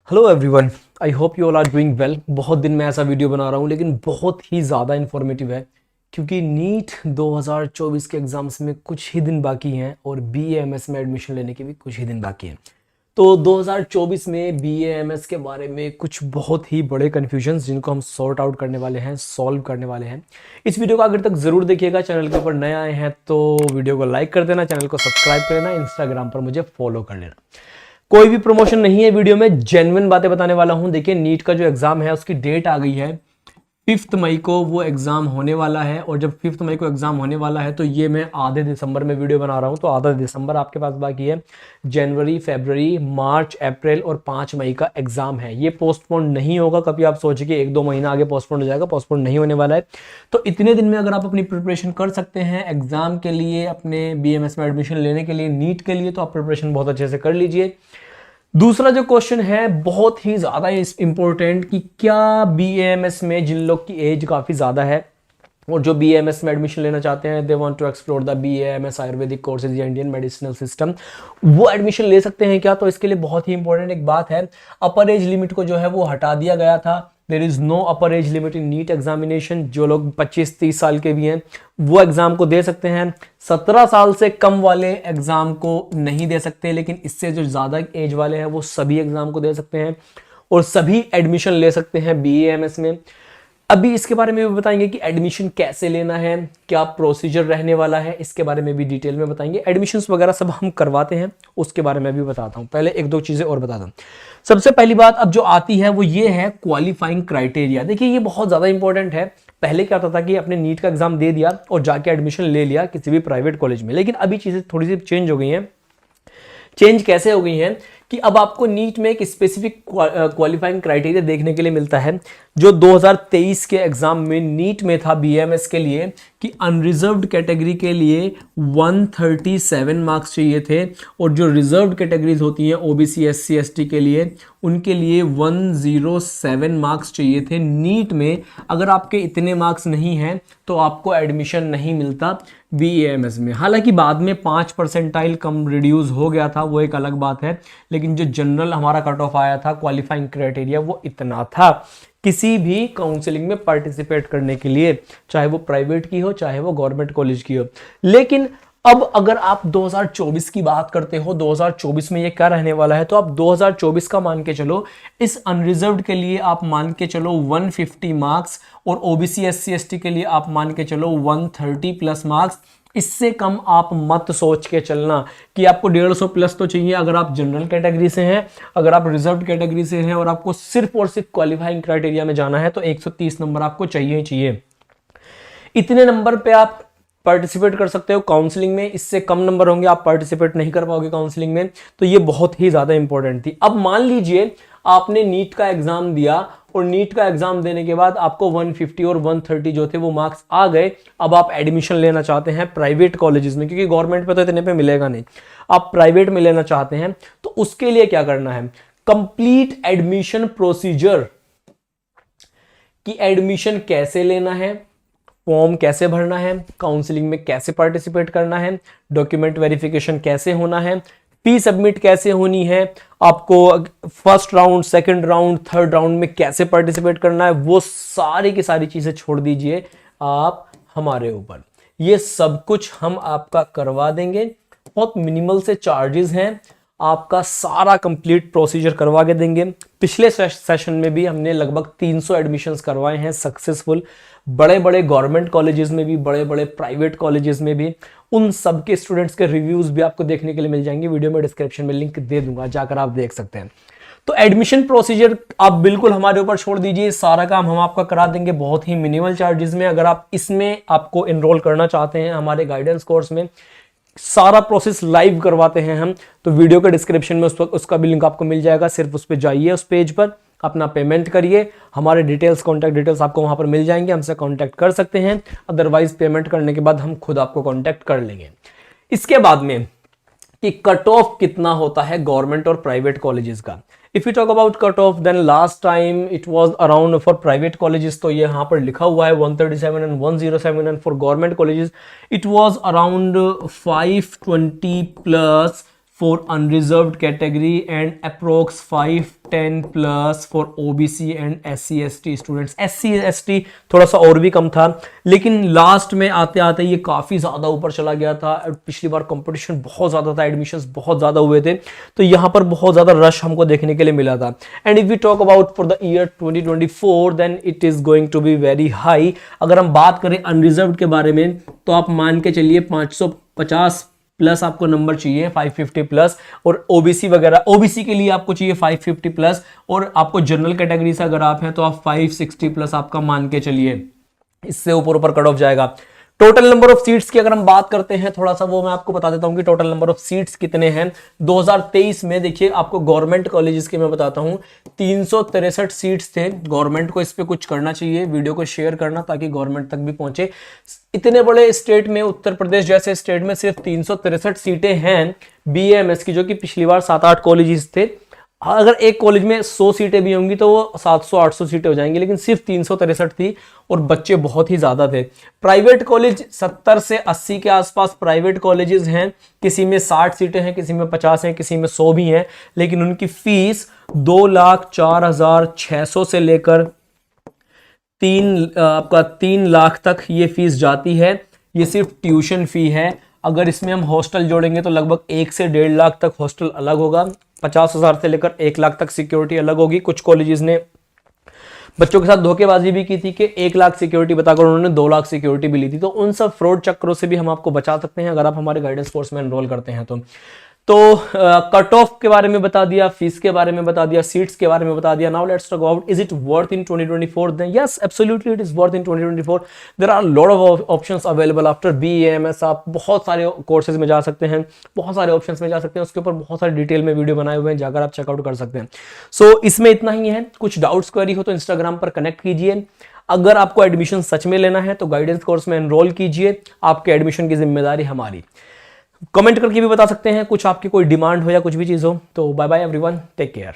Hello everyone, I hope you all are doing well. बहुत दिन में ऐसा वीडियो बना रहा हूँ लेकिन बहुत ही ज़्यादा इन्फॉर्मेटिव है क्योंकि नीट 2024 के एग्ज़ाम्स में कुछ ही दिन बाकी हैं और BAMS में एडमिशन लेने के भी कुछ ही दिन बाकी हैं। तो 2024 में BAMS के बारे में कुछ बहुत ही बड़े कन्फ्यूजन्स जिनको हम सॉर्ट आउट करने वाले हैं, सॉल्व करने वाले हैं। इस वीडियो को आखिर तक ज़रूर देखिएगा। चैनल के ऊपर नए आए हैं तो वीडियो को लाइक कर देना, चैनल को सब्सक्राइब कर लेना, इंस्टाग्राम पर मुझे फॉलो कर लेना। कोई भी प्रमोशन नहीं है, वीडियो में जेन्युइन बातें बताने वाला हूं। देखिए, नीट का जो एग्जाम है उसकी डेट आ गई है 5 मई को वो एग्जाम होने वाला है। और जब 5 मई को एग्जाम होने वाला है तो ये मैं आधे दिसंबर में वीडियो बना रहा हूं, तो आधा दिसंबर आपके पास बाकी है। जनवरी, फरवरी, मार्च, अप्रैल और 5 मई का एग्जाम है। ये पोस्टपोन नहीं होगा। कभी आप सोचे कि 1-2 महीना आगे पोस्टपोन हो जाएगा, पोस्टपोन नहीं होने वाला है। तो इतने दिन में अगर आप अपनी प्रिपरेशन कर सकते हैं एग्जाम के लिए, अपने BAMS में एडमिशन लेने के लिए, नीट के लिए, तो आप प्रिपरेशन बहुत अच्छे से कर लीजिए। दूसरा जो क्वेश्चन है बहुत ही ज़्यादा इंपॉर्टेंट कि क्या BAMS में जिन लोग की एज काफ़ी ज़्यादा है और जो BAMS में एडमिशन लेना चाहते हैं, they want to explore the BAMS Ayurvedic courses या इंडियन मेडिसिनल सिस्टम, वो एडमिशन ले सकते हैं क्या? तो इसके लिए बहुत ही इंपॉर्टेंट एक बात है, अपर एज लिमिट को जो है वो हटा दिया गया था। There is no upper age limit in NEET examination. जो लोग 25-30 साल के भी हैं वो एग्जाम को दे सकते हैं। 17 साल से कम वाले एग्जाम को नहीं दे सकते, लेकिन इससे जो ज़्यादा एज वाले हैं वो सभी एग्जाम को दे सकते हैं और सभी एडमिशन ले सकते हैं BAMS में। अभी इसके बारे में भी बताएंगे कि एडमिशन कैसे लेना है, क्या प्रोसीजर रहने वाला है, इसके बारे में भी डिटेल में बताएंगे। एडमिशन्स वगैरह सब हम करवाते हैं, उसके बारे में भी बताता हूँ। पहले 1-2 चीज़ें और बताता हूँ। सबसे पहली बात अब जो आती है वो ये है क्वालिफाइंग क्राइटेरिया। देखिए, ये बहुत ज़्यादा इंपॉर्टेंट है। पहले क्या होता था कि आपने नीट का एग्जाम दे दिया और जाके एडमिशन ले लिया किसी भी प्राइवेट कॉलेज में, लेकिन अभी चीज़ें थोड़ी सी चेंज हो गई हैं। चेंज कैसे हो गई हैं कि अब आपको नीट में एक स्पेसिफिक क्वालिफाइंग क्राइटेरिया देखने के लिए मिलता है, जो 2023 के एग्जाम में नीट में था BAMS के लिए, कि अनरिजर्व्ड कैटेगरी के लिए 137 मार्क्स चाहिए थे और जो रिजर्व्ड कैटेगरीज होती हैं OBC SC ST के लिए, उनके लिए 107 मार्क्स चाहिए थे। नीट में अगर आपके इतने मार्क्स नहीं हैं तो आपको एडमिशन नहीं मिलता BAMS में। हालांकि बाद में 5 परसेंटाइल कम रिड्यूस हो गया था, वो एक अलग बात है, लेकिन जो जनरल हमारा कट ऑफ आया था क्वालिफाइंग क्राइटेरिया वो इतना था किसी भी काउंसलिंग में पार्टिसिपेट करने के लिए, चाहे वो प्राइवेट की हो चाहे वो गवर्नमेंट कॉलेज की हो। लेकिन अब अगर आप 2024 की बात करते हो, 2024 में ये क्या रहने वाला है, तो आप 2024 का मान के चलो। इस अनरिजर्व्ड के लिए आप मान के चलो 150 मार्क्स और OBC SC ST के लिए आप मान के चलो 130 प्लस मार्क्स। इससे कम आप मत सोच के चलना कि आपको 150 प्लस तो चाहिए अगर आप जनरल कैटेगरी से हैं। अगर आप रिजर्व्ड कैटेगरी से हैं और आपको सिर्फ और सिर्फ क्वालिफाइंग क्राइटेरिया में जाना है तो 130 नंबर आपको चाहिए ही चाहिए। इतने नंबर पे आप पार्टिसिपेट कर सकते हो काउंसलिंग में, इससे कम नंबर होंगे आप पार्टिसिपेट नहीं कर पाओगे काउंसलिंग में। तो ये बहुत ही ज्यादा इंपॉर्टेंट थी। अब मान लीजिए आपने नीट का एग्जाम दिया और नीट का एग्जाम देने के बाद आपको 150 और 130 जो थे वो मार्क्स आ गए। अब आप एडमिशन लेना चाहते हैं प्राइवेट कॉलेजेस में, क्योंकि गवर्नमेंट पे तो इतने पे मिलेगा नहीं, आप प्राइवेट में लेना चाहते हैं, तो उसके लिए क्या करना है? कंप्लीट एडमिशन प्रोसीजर कि एडमिशन कैसे लेना है, फॉर्म कैसे भरना है, काउंसलिंग में कैसे पार्टिसिपेट करना है, डॉक्यूमेंट वेरिफिकेशन कैसे होना है, फी सबमिट कैसे होनी है, आपको first round, second round, third round में कैसे पार्टिसिपेट करना है, वो सारी की सारी चीजें छोड़ दीजिए आप हमारे ऊपर। ये सब कुछ हम आपका करवा देंगे। बहुत मिनिमल से चार्जेस हैं, आपका सारा कंप्लीट प्रोसीजर करवा के देंगे। पिछले सेशन में भी हमने लगभग 300 एडमिशंस करवाए हैं सक्सेसफुल, बड़े बड़े गवर्नमेंट कॉलेजेस में भी, बड़े बड़े प्राइवेट कॉलेजेस में भी। उन सब के स्टूडेंट्स के रिव्यूज भी आपको देखने के लिए मिल जाएंगे। वीडियो में डिस्क्रिप्शन में लिंक दे दूंगा, जाकर आप देख सकते हैं। तो एडमिशन प्रोसीजर आप बिल्कुल हमारे ऊपर छोड़ दीजिए, सारा काम हम आपका करा देंगे बहुत ही मिनिमल चार्जेस में। अगर आप इसमें आपको एनरोल करना चाहते हैं हमारे गाइडेंस कोर्स में, सारा प्रोसेस लाइव करवाते हैं हम, तो वीडियो के डिस्क्रिप्शन में उसका भी लिंक आपको मिल जाएगा। सिर्फ उस पर जाइए, उस पेज पर अपना पेमेंट करिए, हमारे डिटेल्स, कॉन्टैक्ट डिटेल्स आपको वहां पर मिल जाएंगे, हमसे कॉन्टैक्ट कर सकते हैं। अदरवाइज पेमेंट करने के बाद हम खुद आपको कॉन्टैक्ट कर लेंगे। इसके बाद में कि कट ऑफ कितना होता है गवर्नमेंट और प्राइवेट कॉलेजेस का। If you talk about cut off, then last time it was around for private colleges, तो ये यहां पर लिखा हुआ है 137 and 107, and for government colleges it was around 520 plus for unreserved category and approx 510 plus for OBC and SC ST students। SC ST थोड़ा सा और भी कम था, लेकिन लास्ट में आते आते ये काफ़ी ज़्यादा ऊपर चला गया था। पिछली बार कंपटीशन बहुत ज़्यादा था, एडमिशन्स बहुत ज़्यादा हुए थे, तो यहाँ पर बहुत ज़्यादा रश हमको देखने के लिए मिला था। And if we talk about for the year 2024 then it is going to be very high. अगर हम बात करें अनरिजर्व्ड के बारे में तो आप मान के चलिए 550 प्लस आपको नंबर चाहिए, 550 प्लस। और ओबीसी वगैरह, ओबीसी के लिए आपको चाहिए 550 प्लस, और आपको जनरल कैटेगरी से अगर आप हैं तो आप 560 प्लस आपका मान के चलिए, इससे ऊपर ऊपर कट ऑफ जाएगा। टोटल नंबर ऑफ सीट्स की अगर हम बात करते हैं थोड़ा सा, वो मैं आपको बता देता हूं कि टोटल नंबर ऑफ सीट्स कितने हैं 2023 में। देखिए आपको गवर्नमेंट कॉलेजेस के मैं बताता हूं 363 सीट्स थे। गवर्नमेंट को इस पे कुछ करना चाहिए, वीडियो को शेयर करना ताकि गवर्नमेंट तक भी पहुंचे। इतने बड़े स्टेट में, उत्तर प्रदेश जैसे स्टेट में सिर्फ 363 सीटें हैं बीएएमएस की, जो कि पिछली बार 7-8 कॉलेजेस थे। अगर एक कॉलेज में 100 सीटें भी होंगी तो वो 700-800 सीटें हो जाएंगी, लेकिन सिर्फ 363 थी और बच्चे बहुत ही ज़्यादा थे। प्राइवेट कॉलेज 70 से 80 के आसपास प्राइवेट कॉलेजेस हैं, किसी में 60 सीटें हैं, किसी में 50 हैं, किसी में 100 भी हैं, लेकिन उनकी फीस 2,04,600 से लेकर 3 लाख तक ये फीस जाती है। ये सिर्फ ट्यूशन फी है। अगर इसमें हम हॉस्टल जोड़ेंगे तो लगभग 1 से 1.5 लाख तक हॉस्टल अलग होगा। 50,000 से लेकर 1 लाख तक सिक्योरिटी अलग होगी। कुछ कॉलेजेस ने बच्चों के साथ धोखेबाजी भी की थी कि 1 लाख सिक्योरिटी बताकर उन्होंने 2 लाख सिक्योरिटी भी ली थी। तो उन सब फ्रॉड चक्रों से भी हम आपको बचा सकते हैं अगर आप हमारे गाइडेंस कोर्स में एनरोल करते हैं तो कट ऑफ के बारे में बता दिया, फीस के बारे में बता दिया, सीट्स के बारे में बता दिया। Now let's talk about is it worth in 2024? Then yes, absolutely it is worth in 2024। There are lot of options available after BAMS. आप बहुत सारे कोर्सेज में जा सकते हैं, बहुत सारे ऑप्शंस में जा सकते हैं। उसके ऊपर बहुत सारे डिटेल में वीडियो बनाए हुए हैं, जाकर आप चेकआउट कर सकते हैं। सो इसमें इतना ही है। कुछ डाउट्स क्वेरी हो तो इंस्टाग्राम पर कनेक्ट कीजिए। अगर आपको एडमिशन सच में लेना है तो गाइडेंस कोर्स में एनरोल कीजिए। आपके एडमिशन की जिम्मेदारी हमारी। कमेंट करके भी बता सकते हैं कुछ आपकी कोई डिमांड हो या कुछ भी चीज़ हो। तो bye bye everyone, take care.